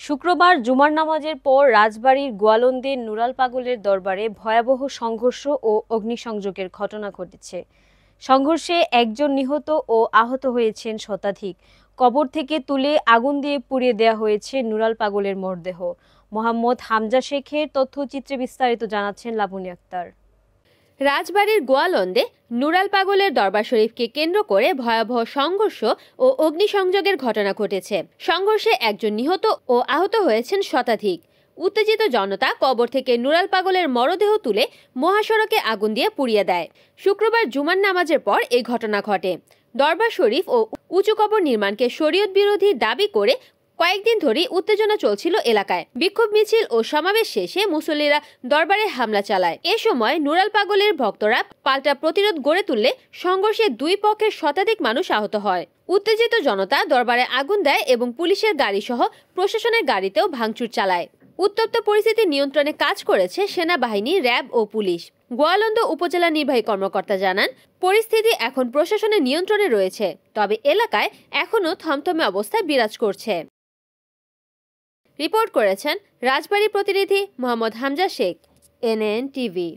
শুক্রবার জুমার নামাজের পর রাজবাড়ীর গোয়ালন্দের নুরাল পাগলের দরবারে ভয়াবহ সংঘর্ষ ও অগ্নিসংযোগের ঘটনা ঘটেছে। সংঘর্ষে একজন নিহত ও আহত হয়েছেন শতাধিক। কবর থেকে তুলে আগুন দিয়ে পুড়িয়ে দেওয়া হয়েছে নুরাল পাগলের মরদেহ। মোহাম্মদ হামজা শেখের তথ্যচিত্রে বিস্তারিত জানাচ্ছেন লাবণী আক্তার। রাজবাড়ীর গোয়ালন্দে নুরাল পাগলের দরবার শরীফকে কেন্দ্র করে ভয়াবহ সংঘর্ষ ও অগ্নিসংযোগের ঘটনা ঘটেছে। সংঘর্ষে একজন নিহত ও আহত হয়েছেন শতাধিক। উত্তেজিত জনতা কবর থেকে নুরাল পাগলের মরদেহ তুলে মহাসড়কে আগুন দিয়ে পুড়িয়ে দেয়। শুক্রবার জুমার নামাজের পর এই ঘটনা ঘটে। দরবার শরীফ ও উঁচু কবর নির্মাণকে শরীয়ত বিরোধী দাবি করে কয়েকদিন ধরেই উত্তেজনা চলছিল এলাকায়। বিক্ষোভ মিছিল ও সমাবেশ শেষে মুসল্লিরা দরবারে হামলা চালায়। এ সময় নুরাল পাগলের ভক্তরা পাল্টা প্রতিরোধ গড়ে তুললে সংঘর্ষে দুই পক্ষের শতাধিক মানুষ আহত হয়। উত্তেজিত জনতা দরবারে আগুন দেয় এবং পুলিশের গাড়ি সহ প্রশাসনের গাড়িতেও ভাঙচুর চালায়। উত্তপ্ত পরিস্থিতি নিয়ন্ত্রণে কাজ করেছে সেনাবাহিনী, র্যাব ও পুলিশ। গোয়ালন্দ উপজেলা নির্বাহী কর্মকর্তা জানান, পরিস্থিতি এখন প্রশাসনের নিয়ন্ত্রণে রয়েছে, তবে এলাকায় এখনও থমথমে অবস্থা বিরাজ করছে। রিপোর্ট করেছেন রাজবাড়ী প্রতিনিধি মোহাম্মদ হামজা শেখ, এনএন টিভি।